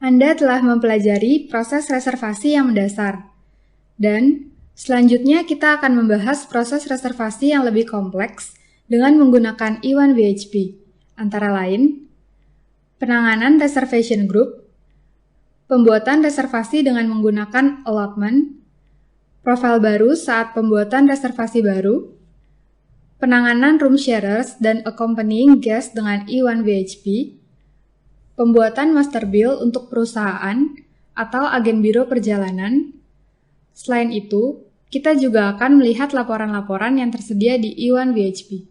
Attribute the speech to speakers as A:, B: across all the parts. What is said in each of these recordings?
A: Anda telah mempelajari proses reservasi yang mendasar. Dan selanjutnya kita akan membahas proses reservasi yang lebih kompleks dengan menggunakan E1VHP, antara lain penanganan reservation group, pembuatan reservasi dengan menggunakan allotment, profil baru saat pembuatan reservasi baru, penanganan room sharers dan accompanying guest dengan E1VHP, pembuatan master bill untuk perusahaan atau agen biro perjalanan. Selain itu, kita juga akan melihat laporan-laporan yang tersedia di E1VHP.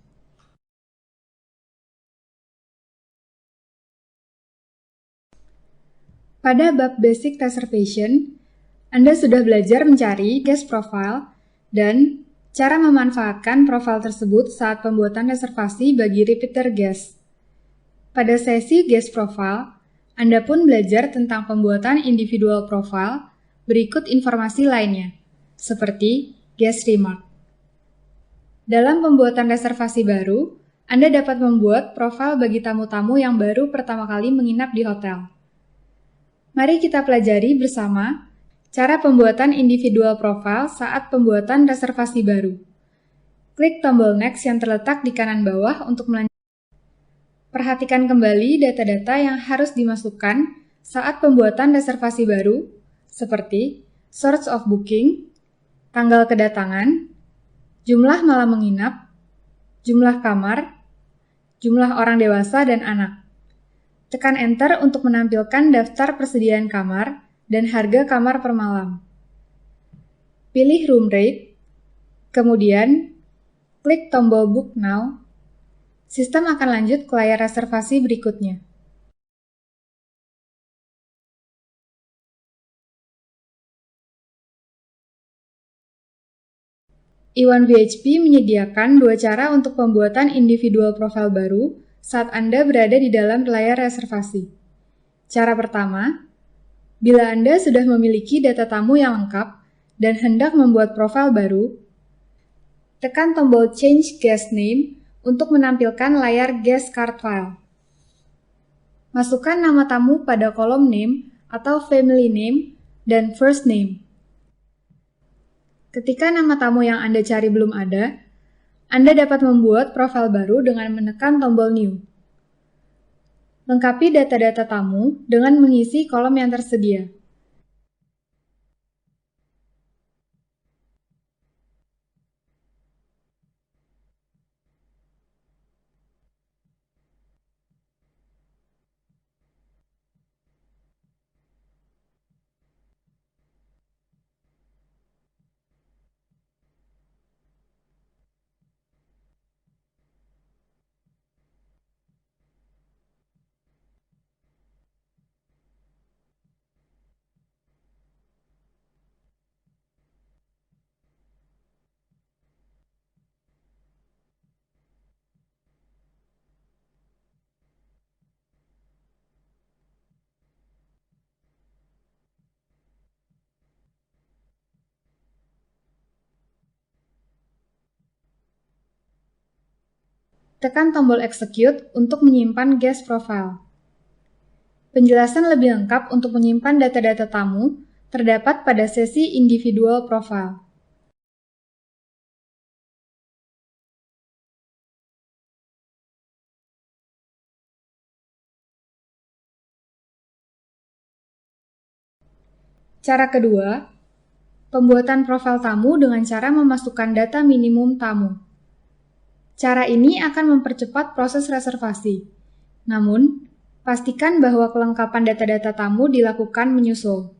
A: Pada bab Basic Reservation, Anda sudah belajar mencari guest profile dan cara memanfaatkan profil tersebut saat pembuatan reservasi bagi repeater guest. Pada sesi guest profile, Anda pun belajar tentang pembuatan individual profile berikut informasi lainnya, seperti guest remark. Dalam pembuatan reservasi baru, Anda dapat membuat profil bagi tamu-tamu yang baru pertama kali menginap di hotel. Mari kita pelajari bersama cara pembuatan individual profile saat pembuatan reservasi baru. Klik tombol Next yang terletak di kanan bawah untuk melanjutkan. Perhatikan kembali data-data yang harus dimasukkan saat pembuatan reservasi baru, seperti source of booking, tanggal kedatangan, jumlah malam menginap, jumlah kamar, jumlah orang dewasa dan anak. Tekan Enter untuk menampilkan daftar persediaan kamar dan harga kamar per malam. Pilih room rate, kemudian klik tombol Book Now. Sistem akan lanjut ke layar reservasi berikutnya. E1VHP menyediakan dua cara untuk pembuatan individual profile baru saat Anda berada di dalam layar reservasi. Cara pertama, bila Anda sudah memiliki data tamu yang lengkap dan hendak membuat profil baru, tekan tombol Change Guest Name untuk menampilkan layar Guest Card File. Masukkan nama tamu pada kolom Name atau Family Name dan First Name. Ketika nama tamu yang Anda cari belum ada, Anda dapat membuat profil baru dengan menekan tombol New. Lengkapi data-data tamu dengan mengisi kolom yang tersedia. Tekan tombol Execute untuk menyimpan guest profile. Penjelasan lebih lengkap untuk menyimpan data-data tamu terdapat pada sesi individual profile. Cara kedua, pembuatan profil tamu dengan cara memasukkan data minimum tamu. Cara ini akan mempercepat proses reservasi. Namun, pastikan bahwa kelengkapan data-data tamu dilakukan menyusul.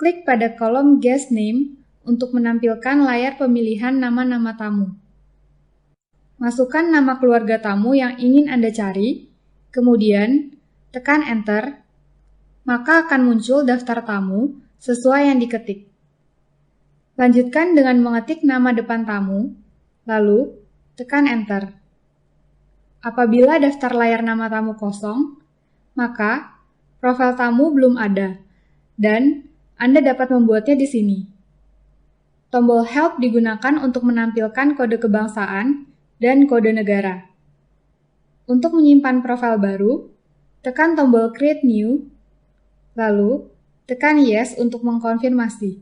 A: Klik pada kolom Guest Name untuk menampilkan layar pemilihan nama-nama tamu. Masukkan nama keluarga tamu yang ingin Anda cari, kemudian tekan Enter, maka akan muncul daftar tamu sesuai yang diketik. Lanjutkan dengan mengetik nama depan tamu, lalu tekan Enter. Apabila daftar layar nama tamu kosong, maka profil tamu belum ada, dan Anda dapat membuatnya di sini. Tombol Help digunakan untuk menampilkan kode kebangsaan dan kode negara. Untuk menyimpan profil baru, tekan tombol Create New, Lalu, tekan Yes untuk mengkonfirmasi.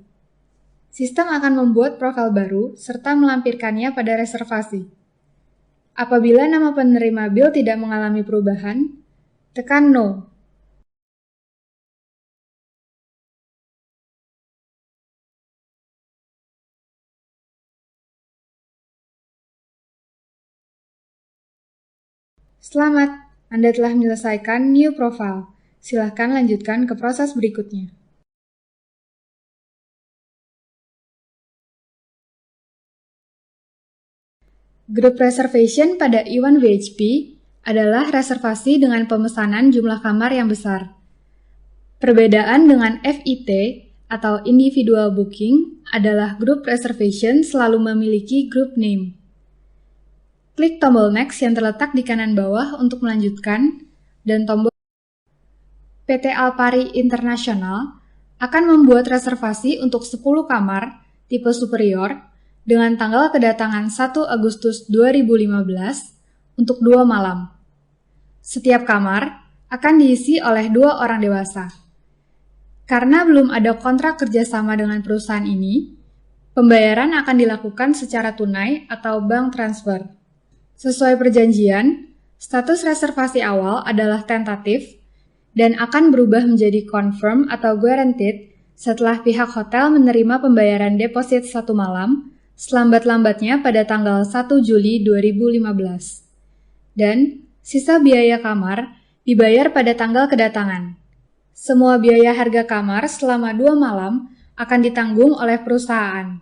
A: Sistem akan membuat profil baru serta melampirkannya pada reservasi. Apabila nama penerima bil tidak mengalami perubahan, tekan No. Selamat, Anda telah menyelesaikan New Profile. Silakan lanjutkan ke proses berikutnya. Grup reservation pada Iwan VHP adalah reservasi dengan pemesanan jumlah kamar yang besar. Perbedaan dengan FIT atau Individual Booking adalah grup reservation selalu memiliki group name. Klik tombol Next yang terletak di kanan bawah untuk melanjutkan, dan tombol PT Alpari International akan membuat reservasi untuk 10 kamar tipe superior dengan tanggal kedatangan 1 Agustus 2015 untuk 2 malam. Setiap kamar akan diisi oleh 2 orang dewasa. Karena belum ada kontrak kerjasama dengan perusahaan ini, pembayaran akan dilakukan secara tunai atau bank transfer. Sesuai perjanjian, status reservasi awal adalah tentatif dan akan berubah menjadi confirm atau guaranteed setelah pihak hotel menerima pembayaran deposit 1 malam selambat-lambatnya pada tanggal 1 Juli 2015. Dan sisa biaya kamar dibayar pada tanggal kedatangan. Semua biaya harga kamar selama 2 malam akan ditanggung oleh perusahaan.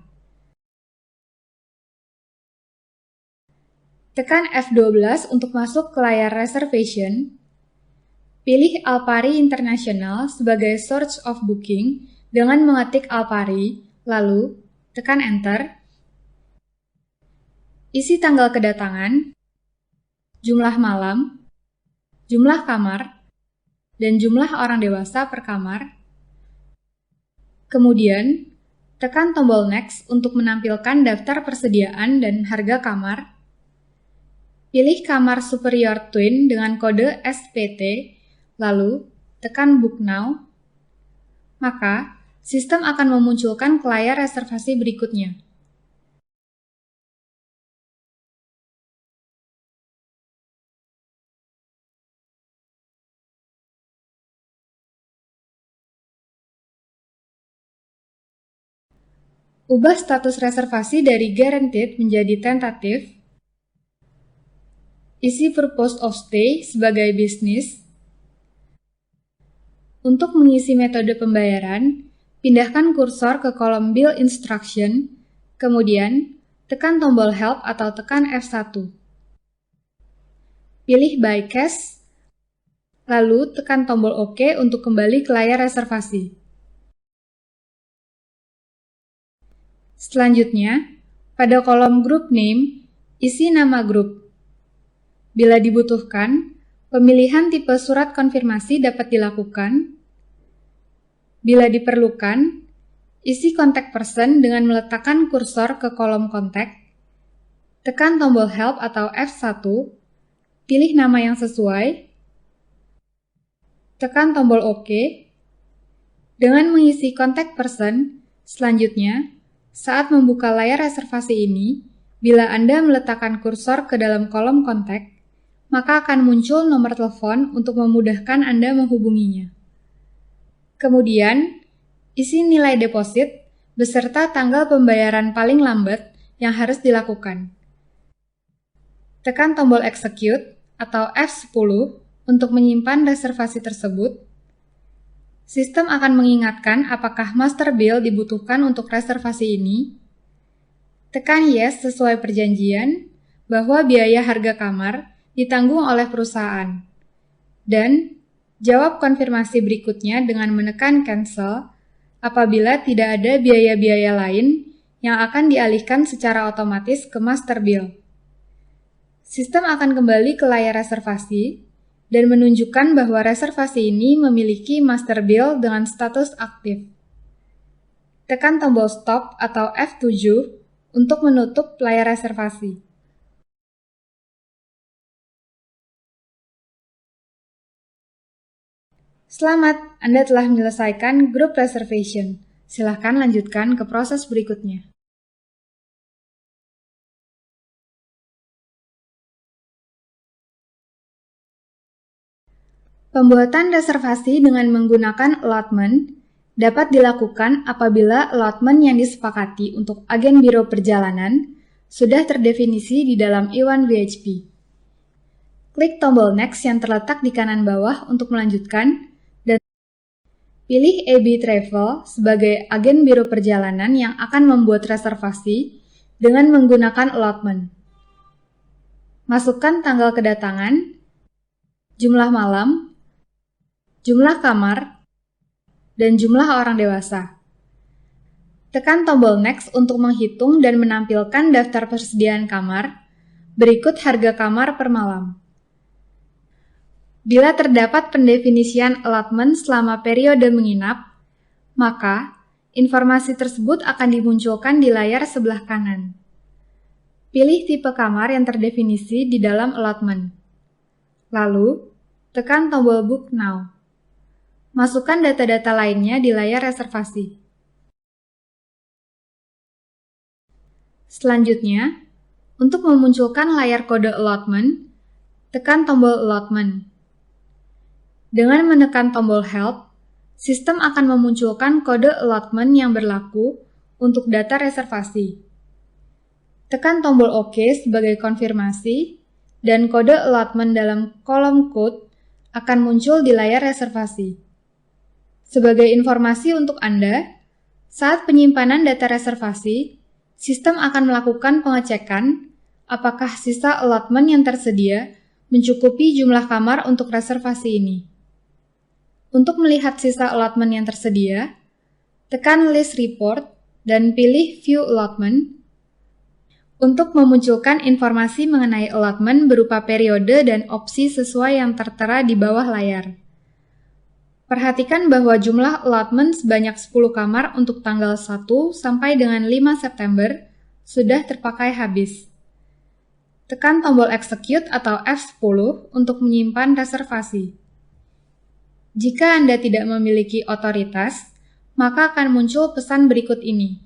A: Tekan F12 untuk masuk ke layar reservation. Pilih Alpari International sebagai source of booking dengan mengetik Alpari, lalu tekan Enter. Isi tanggal kedatangan, jumlah malam, jumlah kamar, dan jumlah orang dewasa per kamar. Kemudian, tekan tombol Next untuk menampilkan daftar persediaan dan harga kamar. Pilih kamar Superior Twin dengan kode SPT, lalu tekan Book Now. Maka, sistem akan memunculkan ke layar reservasi berikutnya. Ubah status reservasi dari guaranteed menjadi tentatif. Isi purpose of stay sebagai bisnis. Untuk mengisi metode pembayaran, pindahkan kursor ke kolom Bill Instruction, kemudian tekan tombol Help atau tekan F1. Pilih By Cash, lalu tekan tombol OK untuk kembali ke layar reservasi. Selanjutnya, pada kolom Group Name, isi nama grup. Bila dibutuhkan, pemilihan tipe surat konfirmasi dapat dilakukan. Bila diperlukan, isi kontak person dengan meletakkan kursor ke kolom kontak, tekan tombol Help atau F1, pilih nama yang sesuai, tekan tombol OK. Dengan mengisi kontak person, selanjutnya, saat membuka layar reservasi ini, bila Anda meletakkan kursor ke dalam kolom kontak, maka akan muncul nomor telepon untuk memudahkan Anda menghubunginya. Kemudian, isi nilai deposit beserta tanggal pembayaran paling lambat yang harus dilakukan. Tekan tombol Execute atau F10 untuk menyimpan reservasi tersebut. Sistem akan mengingatkan apakah master bill dibutuhkan untuk reservasi ini. Tekan Yes sesuai perjanjian bahwa biaya harga kamar ditanggung oleh perusahaan. Dan jawab konfirmasi berikutnya dengan menekan Cancel apabila tidak ada biaya-biaya lain yang akan dialihkan secara otomatis ke master bill. Sistem akan kembali ke layar reservasi dan menunjukkan bahwa reservasi ini memiliki master bill dengan status aktif. Tekan tombol Stop atau F7 untuk menutup layar reservasi. Selamat, Anda telah menyelesaikan group reservation. Silakan lanjutkan ke proses berikutnya. Pembuatan reservasi dengan menggunakan allotment dapat dilakukan apabila allotment yang disepakati untuk agen biro perjalanan sudah terdefinisi di dalam E1VHP. Klik tombol Next yang terletak di kanan bawah untuk melanjutkan, dan pilih AB Travel sebagai agen biro perjalanan yang akan membuat reservasi dengan menggunakan allotment. Masukkan tanggal kedatangan, jumlah malam, jumlah kamar, dan jumlah orang dewasa. Tekan tombol Next untuk menghitung dan menampilkan daftar persediaan kamar, berikut harga kamar per malam. Bila terdapat pendefinisian allotment selama periode menginap, maka informasi tersebut akan dimunculkan di layar sebelah kanan. Pilih tipe kamar yang terdefinisi di dalam allotment. Lalu, tekan tombol Book Now. Masukkan data-data lainnya di layar reservasi. Selanjutnya, untuk memunculkan layar kode allotment, tekan tombol allotment. Dengan menekan tombol Help, sistem akan memunculkan kode allotment yang berlaku untuk data reservasi. Tekan tombol OK sebagai konfirmasi, dan kode allotment dalam kolom code akan muncul di layar reservasi. Sebagai informasi untuk Anda, saat penyimpanan data reservasi, sistem akan melakukan pengecekan apakah sisa allotment yang tersedia mencukupi jumlah kamar untuk reservasi ini. Untuk melihat sisa allotment yang tersedia, tekan List Report dan pilih View Allotment untuk memunculkan informasi mengenai allotment berupa periode dan opsi sesuai yang tertera di bawah layar. Perhatikan bahwa jumlah allotment sebanyak 10 kamar untuk tanggal 1 sampai dengan 5 September sudah terpakai habis. Tekan tombol Execute atau F10 untuk menyimpan reservasi. Jika Anda tidak memiliki otoritas, maka akan muncul pesan berikut ini.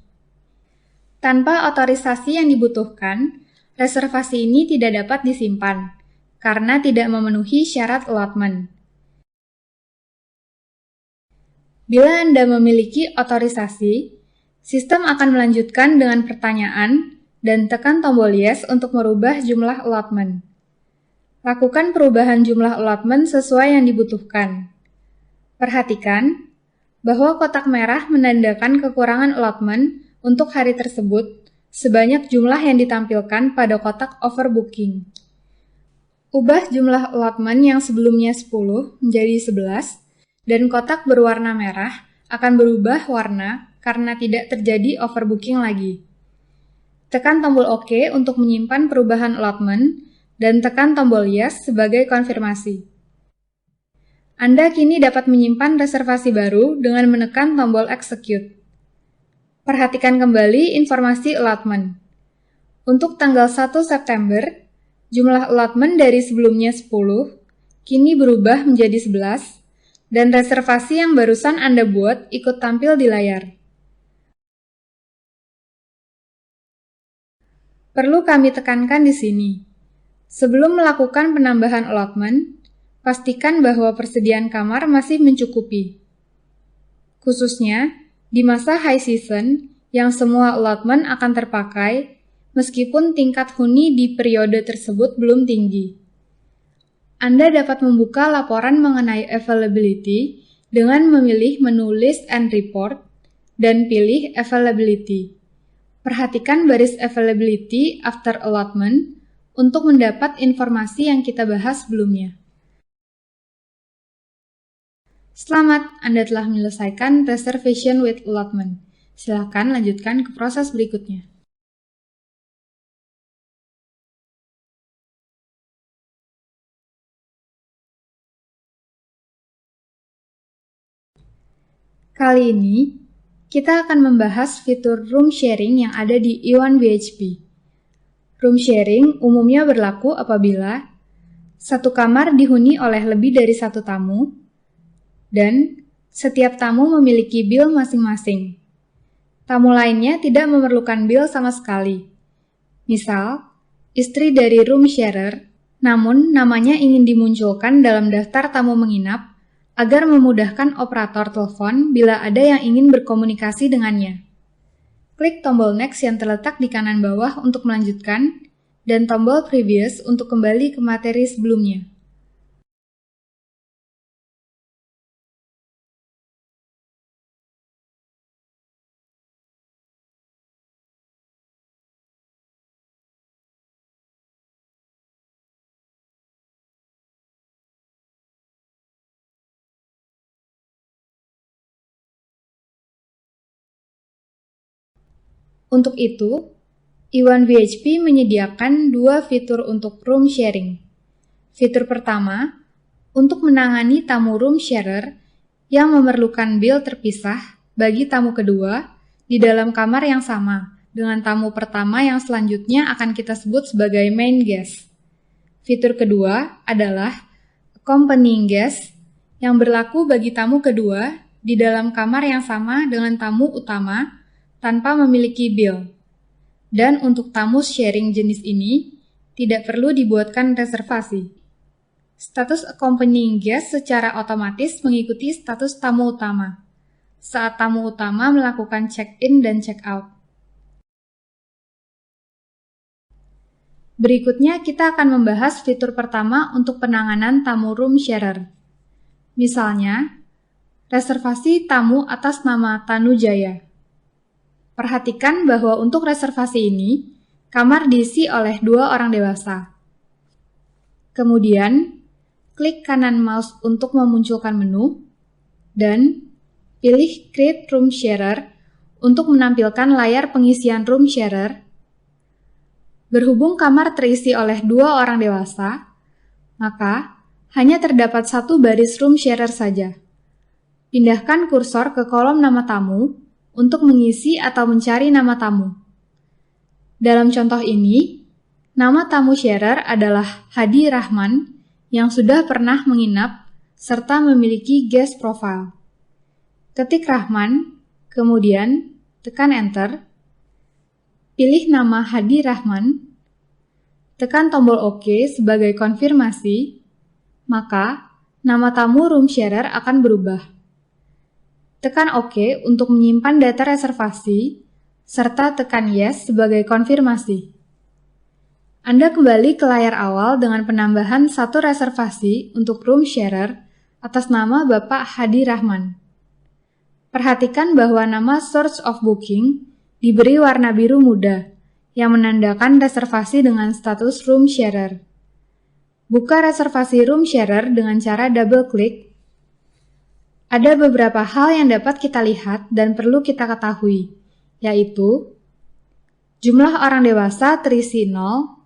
A: Tanpa otorisasi yang dibutuhkan, reservasi ini tidak dapat disimpan, karena tidak memenuhi syarat allotment. Bila Anda memiliki otorisasi, sistem akan melanjutkan dengan pertanyaan dan tekan tombol Yes untuk merubah jumlah allotment. Lakukan perubahan jumlah allotment sesuai yang dibutuhkan. Perhatikan bahwa kotak merah menandakan kekurangan allotment untuk hari tersebut sebanyak jumlah yang ditampilkan pada kotak overbooking. Ubah jumlah allotment yang sebelumnya 10 menjadi 11, dan kotak berwarna merah akan berubah warna karena tidak terjadi overbooking lagi. Tekan tombol OK untuk menyimpan perubahan allotment dan tekan tombol Yes sebagai konfirmasi. Anda kini dapat menyimpan reservasi baru dengan menekan tombol Execute. Perhatikan kembali informasi allotment. Untuk tanggal 1 September, jumlah allotment dari sebelumnya 10 kini berubah menjadi 11, dan reservasi yang barusan Anda buat ikut tampil di layar. Perlu kami tekankan di sini, sebelum melakukan penambahan allotment, pastikan bahwa persediaan kamar masih mencukupi. Khususnya, di masa high season, yang semua allotment akan terpakai, meskipun tingkat huni di periode tersebut belum tinggi. Anda dapat membuka laporan mengenai availability dengan memilih menu List and Report dan pilih Availability. Perhatikan baris Availability after allotment untuk mendapat informasi yang kita bahas sebelumnya. Selamat, Anda telah menyelesaikan Reservation with Allotment. Silakan lanjutkan ke proses berikutnya. Kali ini, kita akan membahas fitur room sharing yang ada di E1VHP. Room sharing umumnya berlaku apabila satu kamar dihuni oleh lebih dari satu tamu, dan setiap tamu memiliki bill masing-masing. Tamu lainnya tidak memerlukan bill sama sekali. Misal, istri dari room sharer, namun namanya ingin dimunculkan dalam daftar tamu menginap agar memudahkan operator telepon bila ada yang ingin berkomunikasi dengannya. Klik tombol Next yang terletak di kanan bawah untuk melanjutkan, dan tombol Previous untuk kembali ke materi sebelumnya. Untuk itu, E1VHP menyediakan dua fitur untuk room sharing. Fitur pertama, untuk menangani tamu room sharer yang memerlukan bill terpisah bagi tamu kedua di dalam kamar yang sama dengan tamu pertama yang selanjutnya akan kita sebut sebagai main guest. Fitur kedua adalah accompanying guest yang berlaku bagi tamu kedua di dalam kamar yang sama dengan tamu utama tanpa memiliki bill. Dan untuk tamu sharing jenis ini, tidak perlu dibuatkan reservasi. Status accompanying guest secara otomatis mengikuti status tamu utama saat tamu utama melakukan check-in dan check-out. Berikutnya kita akan membahas fitur pertama untuk penanganan tamu room sharer. Misalnya, reservasi tamu atas nama Tanujaya. Perhatikan bahwa untuk reservasi ini, kamar diisi oleh 2 orang dewasa. Kemudian, klik kanan mouse untuk memunculkan menu, dan pilih Create Room Sharer untuk menampilkan layar pengisian room sharer. Berhubung kamar terisi oleh 2 orang dewasa, maka hanya terdapat 1 baris room sharer saja. Pindahkan kursor ke kolom nama tamu untuk mengisi atau mencari nama tamu. Dalam contoh ini, nama tamu sharer adalah Hadi Rahman yang sudah pernah menginap serta memiliki guest profile. Ketik Rahman, kemudian tekan Enter, pilih nama Hadi Rahman, tekan tombol OK sebagai konfirmasi, maka nama tamu room sharer akan berubah. Tekan OK untuk menyimpan data reservasi, serta tekan Yes sebagai konfirmasi. Anda kembali ke layar awal dengan penambahan 1 reservasi untuk room sharer atas nama Bapak Hadi Rahman. Perhatikan bahwa nama Source of Booking diberi warna biru muda, yang menandakan reservasi dengan status room sharer. Buka reservasi room sharer dengan cara double-klik. Ada beberapa hal yang dapat kita lihat dan perlu kita ketahui, yaitu jumlah orang dewasa terisi 0,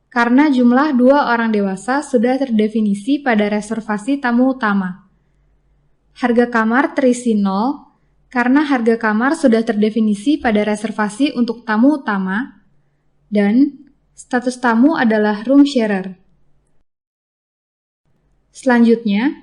A: karena jumlah 2 orang dewasa sudah terdefinisi pada reservasi tamu utama. Harga kamar terisi 0, karena harga kamar sudah terdefinisi pada reservasi untuk tamu utama, dan status tamu adalah room sharer. Selanjutnya,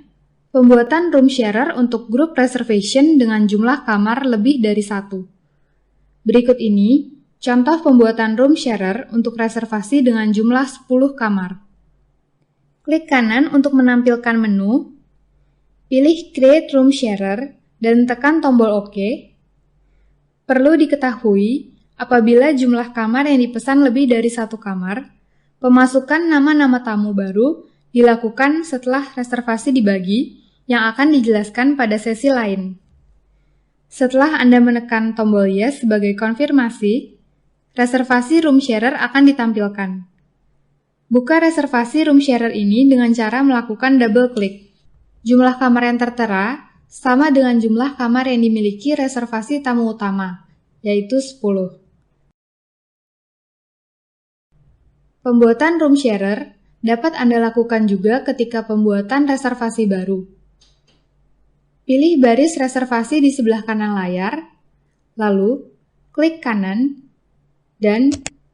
A: pembuatan room sharer untuk grup reservation dengan jumlah kamar lebih dari 1. Berikut ini contoh pembuatan room sharer untuk reservasi dengan jumlah 10 kamar. Klik kanan untuk menampilkan menu, pilih Create Room Sharer, dan tekan tombol OK. Perlu diketahui, apabila jumlah kamar yang dipesan lebih dari 1 kamar, pemasukan nama-nama tamu baru dilakukan setelah reservasi dibagi, yang akan dijelaskan pada sesi lain. Setelah Anda menekan tombol Yes sebagai konfirmasi, reservasi room sharer akan ditampilkan. Buka reservasi room sharer ini dengan cara melakukan double klik. Jumlah kamar yang tertera sama dengan jumlah kamar yang dimiliki reservasi tamu utama, yaitu 10. Pembuatan room sharer dapat Anda lakukan juga ketika pembuatan reservasi baru. Pilih baris reservasi di sebelah kanan layar, lalu klik kanan, dan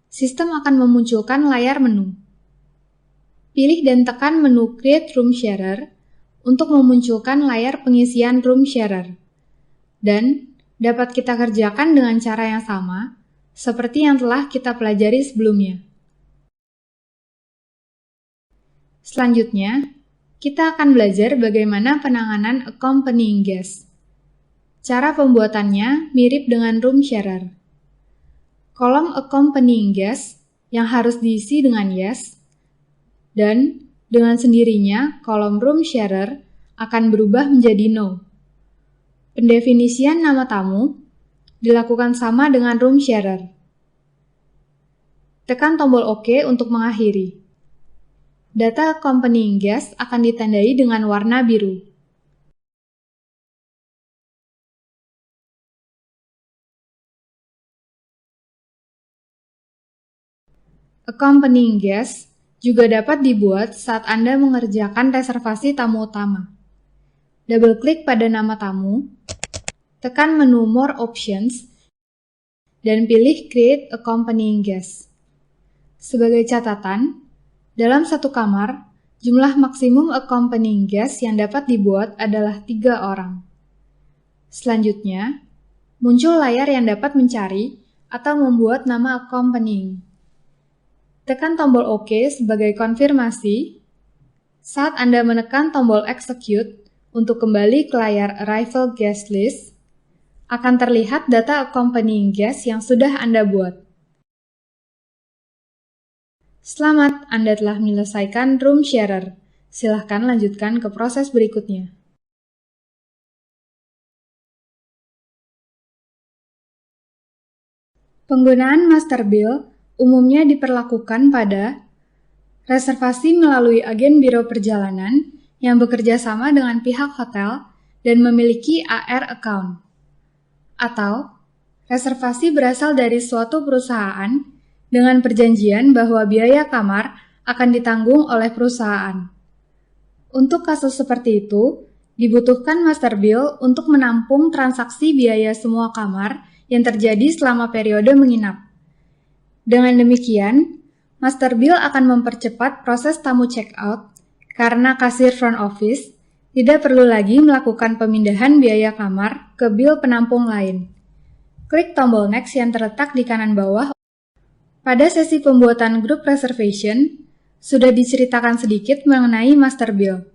A: sistem akan memunculkan layar menu. Pilih dan tekan menu Create Room Sharer untuk memunculkan layar pengisian room sharer. Dan dapat kita kerjakan dengan cara yang sama, seperti yang telah kita pelajari sebelumnya. Selanjutnya, kita akan belajar bagaimana penanganan accompanying guest. Cara pembuatannya mirip dengan room sharer. Kolom accompanying guest yang harus diisi dengan yes, dan dengan sendirinya kolom room sharer akan berubah menjadi no. Pendefinisian nama tamu dilakukan sama dengan room sharer. Tekan tombol OK untuk mengakhiri. Data accompanying guest akan ditandai dengan warna biru. Accompanying guest juga dapat dibuat saat Anda mengerjakan reservasi tamu utama. Double-klik pada nama tamu, tekan menu More Options, dan pilih Create Accompanying Guest. Sebagai catatan, dalam satu kamar, jumlah maksimum accompanying guest yang dapat dibuat adalah 3 orang. Selanjutnya, muncul layar yang dapat mencari atau membuat nama accompanying. Tekan tombol OK sebagai konfirmasi. Saat Anda menekan tombol Execute untuk kembali ke layar Arrival Guest List, akan terlihat data accompanying guest yang sudah Anda buat. Selamat, Anda telah menyelesaikan room sharer. Silahkan lanjutkan ke proses berikutnya. Penggunaan master bill umumnya diperlakukan pada reservasi melalui agen biro perjalanan yang bekerja sama dengan pihak hotel dan memiliki AR account, atau reservasi berasal dari suatu perusahaan dengan perjanjian bahwa biaya kamar akan ditanggung oleh perusahaan. Untuk kasus seperti itu, dibutuhkan master bill untuk menampung transaksi biaya semua kamar yang terjadi selama periode menginap. Dengan demikian, master bill akan mempercepat proses tamu check-out karena kasir front office tidak perlu lagi melakukan pemindahan biaya kamar ke bill penampung lain. Klik tombol Next yang terletak di kanan bawah. Pada sesi pembuatan grup reservation, sudah diceritakan sedikit mengenai master bill.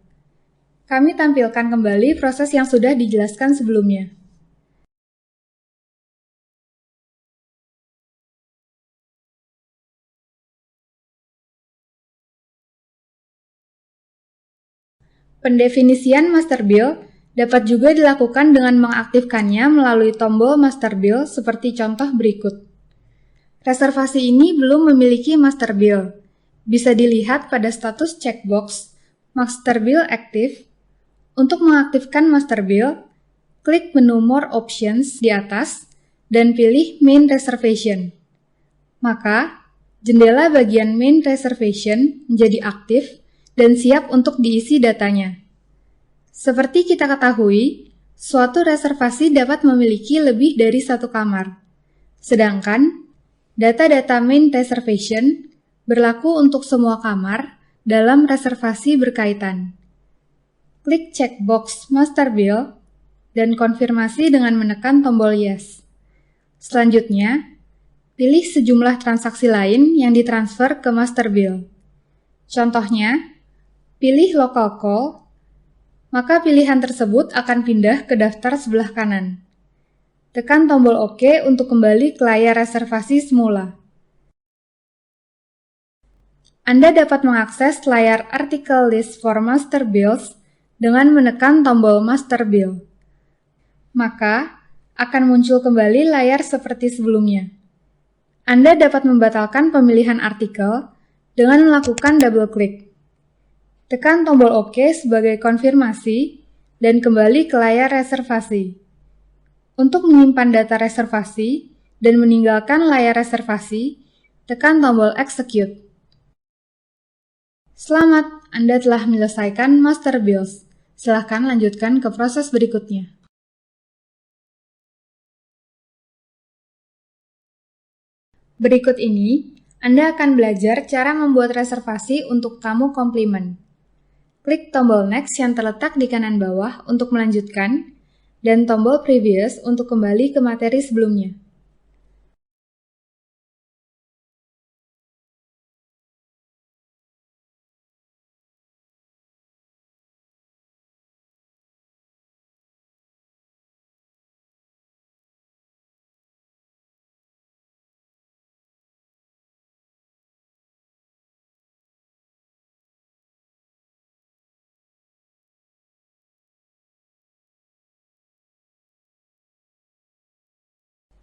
A: Kami tampilkan kembali proses yang sudah dijelaskan sebelumnya. Pendefinisian master bill dapat juga dilakukan dengan mengaktifkannya melalui tombol master bill seperti contoh berikut. Reservasi ini belum memiliki master bill. Bisa dilihat pada status checkbox Master Bill Active. Untuk mengaktifkan master bill, klik menu More Options di atas dan pilih Main Reservation. Maka, jendela bagian Main Reservation menjadi aktif dan siap untuk diisi datanya. Seperti kita ketahui, suatu reservasi dapat memiliki lebih dari satu kamar. Sedangkan, data-data Main Reservation berlaku untuk semua kamar dalam reservasi berkaitan. Klik checkbox Master Bill dan konfirmasi dengan menekan tombol Yes. Selanjutnya, pilih sejumlah transaksi lain yang ditransfer ke Master Bill. Contohnya, pilih Local Call, maka pilihan tersebut akan pindah ke daftar sebelah kanan. Tekan tombol OK untuk kembali ke layar reservasi semula. Anda dapat mengakses layar Article List for Master Bills dengan menekan tombol Master Bill. Maka, akan muncul kembali layar seperti sebelumnya. Anda dapat membatalkan pemilihan artikel dengan melakukan double klik. Tekan tombol OK sebagai konfirmasi dan kembali ke layar reservasi. Untuk menyimpan data reservasi dan meninggalkan layar reservasi, tekan tombol Execute. Selamat, Anda telah menyelesaikan Master Bills. Silahkan lanjutkan ke proses berikutnya. Berikut ini, Anda akan belajar cara membuat reservasi untuk tamu komplimen. Klik tombol Next yang terletak di kanan bawah untuk melanjutkan, dan tombol Previous untuk kembali ke materi sebelumnya.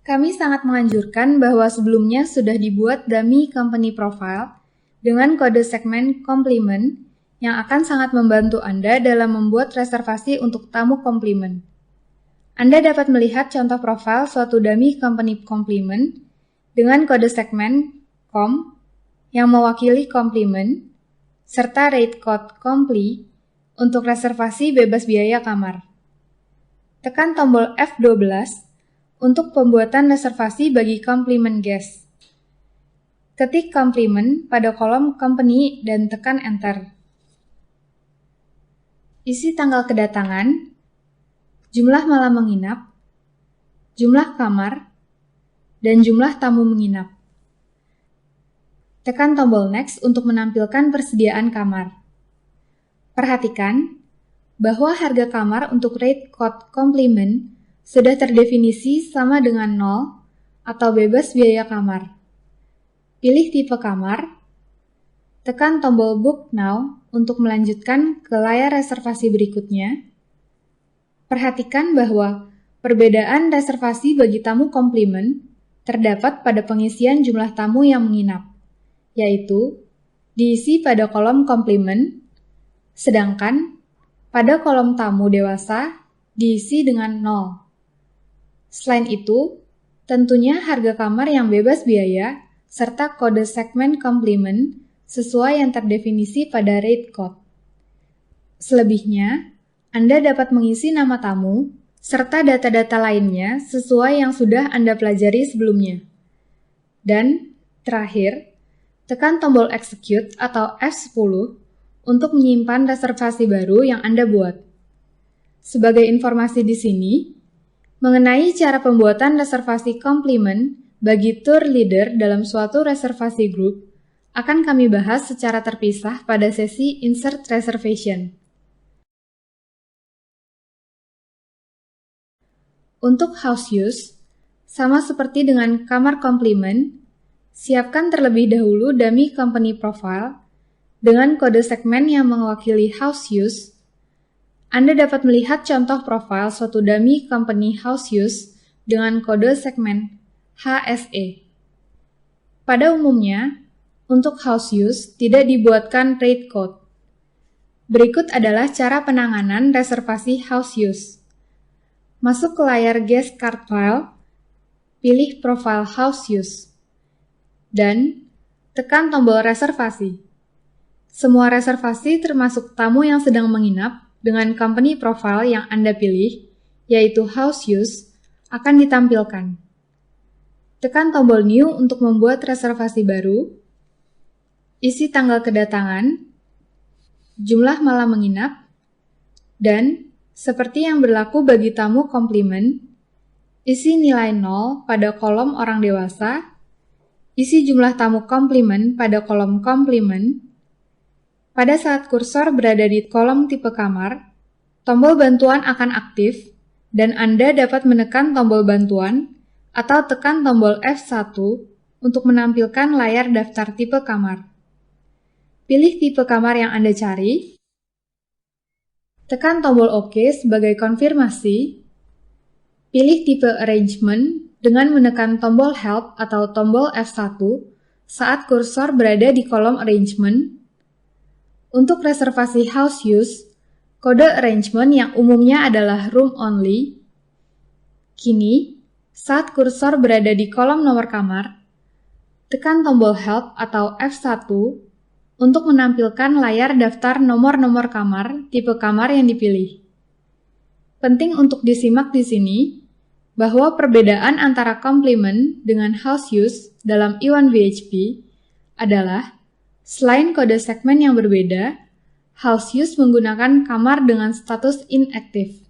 A: Kami sangat menganjurkan bahwa sebelumnya sudah dibuat dummy company profile dengan kode segmen Compliment yang akan sangat membantu Anda dalam membuat reservasi untuk tamu Compliment. Anda dapat melihat contoh profil suatu dummy company Compliment dengan kode segmen COM yang mewakili Compliment serta rate code COMPLI untuk reservasi bebas biaya kamar. Tekan tombol F12 untuk pembuatan reservasi bagi Compliment Guest. Ketik Compliment pada kolom Company dan tekan Enter. Isi tanggal kedatangan, jumlah malam menginap, jumlah kamar, dan jumlah tamu menginap. Tekan tombol Next untuk menampilkan persediaan kamar. Perhatikan bahwa harga kamar untuk rate code Compliment sudah terdefinisi sama dengan 0 atau bebas biaya kamar. Pilih tipe kamar, tekan tombol Book Now untuk melanjutkan ke layar reservasi berikutnya. Perhatikan bahwa perbedaan reservasi bagi tamu Compliment terdapat pada pengisian jumlah tamu yang menginap, yaitu diisi pada kolom Compliment, sedangkan pada kolom tamu dewasa diisi dengan 0. Selain itu, tentunya harga kamar yang bebas biaya serta kode segmen Compliment sesuai yang terdefinisi pada rate code. Selebihnya, Anda dapat mengisi nama tamu serta data-data lainnya sesuai yang sudah Anda pelajari sebelumnya. Dan, terakhir, tekan tombol Execute atau F10 untuk menyimpan reservasi baru yang Anda buat. Sebagai informasi di sini, mengenai cara pembuatan reservasi Compliment bagi tour leader dalam suatu reservasi grup akan kami bahas secara terpisah pada sesi Insert Reservation. Untuk house use, sama seperti dengan kamar Compliment, siapkan terlebih dahulu dummy company profile dengan kode segmen yang mewakili house use. Anda dapat melihat contoh profil suatu dummy company house use dengan kode segmen HSE. Pada umumnya, untuk house use tidak dibuatkan rate code. Berikut adalah cara penanganan reservasi house use. Masuk ke layar Guest Card File, pilih profile house use, dan tekan tombol reservasi. Semua reservasi termasuk tamu yang sedang menginap dengan company profile yang Anda pilih, yaitu house use, akan ditampilkan. Tekan tombol New untuk membuat reservasi baru, isi tanggal kedatangan, jumlah malam menginap, dan, seperti yang berlaku bagi tamu Compliment, isi nilai 0 pada kolom orang dewasa, isi jumlah tamu Compliment pada kolom Compliment. Pada saat kursor berada di kolom tipe kamar, tombol bantuan akan aktif dan Anda dapat menekan tombol bantuan atau tekan tombol F1 untuk menampilkan layar daftar tipe kamar. Pilih tipe kamar yang Anda cari, tekan tombol OK sebagai konfirmasi, pilih tipe arrangement dengan menekan tombol Help atau tombol F1 saat kursor berada di kolom arrangement. Untuk reservasi house use, kode arrangement yang umumnya adalah room only. Kini, saat kursor berada di kolom nomor kamar, tekan tombol Help atau F1 untuk menampilkan layar daftar nomor-nomor kamar tipe kamar yang dipilih. Penting untuk disimak di sini bahwa perbedaan antara Compliment dengan house use dalam E1VHP adalah selain kode segmen yang berbeda, house use menggunakan kamar dengan status inactive.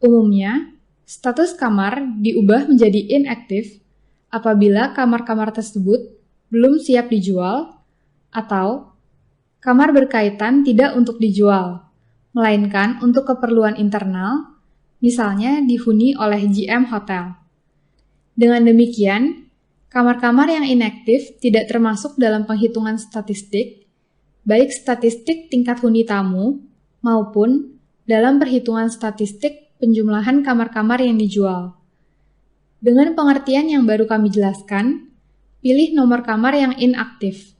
A: Umumnya, status kamar diubah menjadi inactive apabila kamar-kamar tersebut belum siap dijual atau kamar berkaitan tidak untuk dijual, melainkan untuk keperluan internal, misalnya dihuni oleh GM Hotel. Dengan demikian, kamar-kamar yang inaktif tidak termasuk dalam penghitungan statistik, baik statistik tingkat huni tamu maupun dalam perhitungan statistik penjumlahan kamar-kamar yang dijual. Dengan pengertian yang baru kami jelaskan, pilih nomor kamar yang inaktif.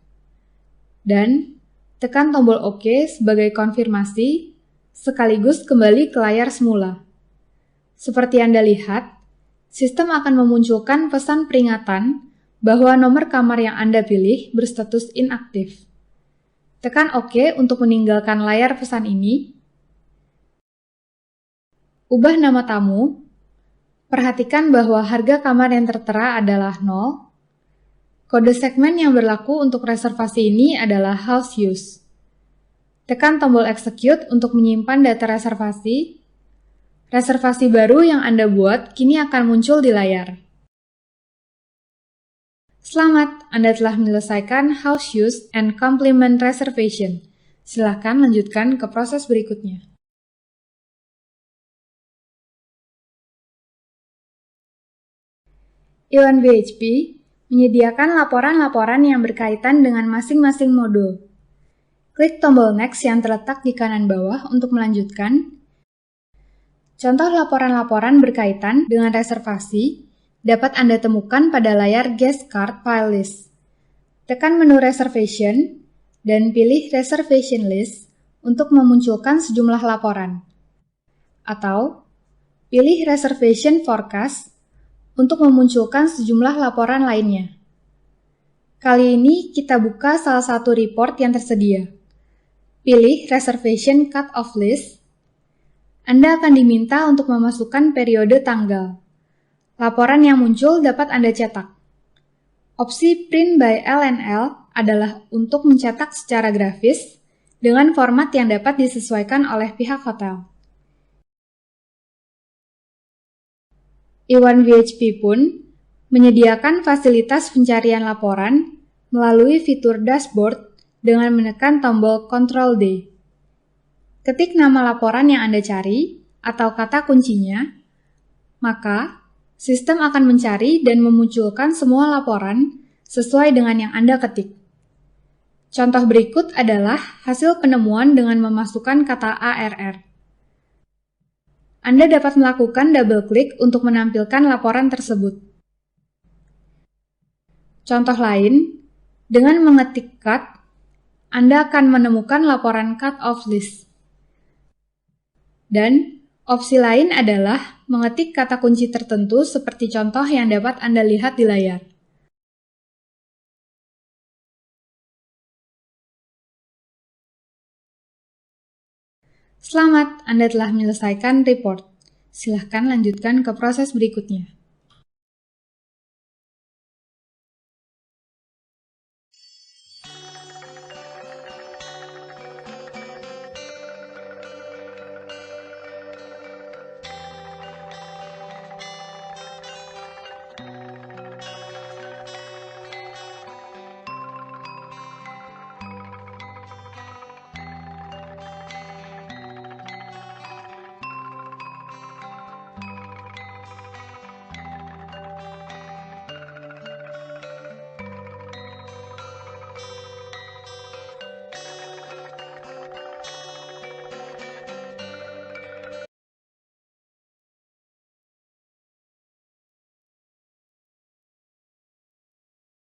A: Dan tekan tombol OK sebagai konfirmasi, sekaligus kembali ke layar semula. Seperti Anda lihat, sistem akan memunculkan pesan peringatan bahwa nomor kamar yang Anda pilih berstatus inaktif. Tekan OK untuk meninggalkan layar pesan ini. Ubah nama tamu. Perhatikan bahwa harga kamar yang tertera adalah 0. Kode segmen yang berlaku untuk reservasi ini adalah house use. Tekan tombol execute untuk menyimpan data reservasi. Reservasi baru yang Anda buat kini akan muncul di layar. Selamat, Anda telah menyelesaikan house use and complement reservation. Silakan lanjutkan ke proses berikutnya. E1BHP menyediakan laporan-laporan yang berkaitan dengan masing-masing modul. Klik tombol Next yang terletak di kanan bawah untuk melanjutkan. Contoh laporan-laporan berkaitan dengan reservasi dapat Anda temukan pada layar Guest Card File List. Tekan menu Reservation dan pilih Reservation List untuk memunculkan sejumlah laporan. Atau, pilih Reservation Forecast untuk memunculkan sejumlah laporan lainnya. Kali ini kita buka salah satu report yang tersedia. Pilih Reservation Cut-off List. Anda akan diminta untuk memasukkan periode tanggal. Laporan yang muncul dapat Anda cetak. Opsi Print by LNL adalah untuk mencetak secara grafis dengan format yang dapat disesuaikan oleh pihak hotel. E1BHP pun menyediakan fasilitas pencarian laporan melalui fitur dashboard dengan menekan tombol Ctrl D. Ketik nama laporan yang Anda cari atau kata kuncinya, maka sistem akan mencari dan memunculkan semua laporan sesuai dengan yang Anda ketik. Contoh berikut adalah hasil penemuan dengan memasukkan kata ARR. Anda dapat melakukan double klik untuk menampilkan laporan tersebut. Contoh lain, dengan mengetik cut, Anda akan menemukan laporan cut-off list. Dan opsi lain adalah mengetik kata kunci tertentu seperti contoh yang dapat Anda lihat di layar. Selamat, Anda telah menyelesaikan report. Silahkan lanjutkan ke proses berikutnya.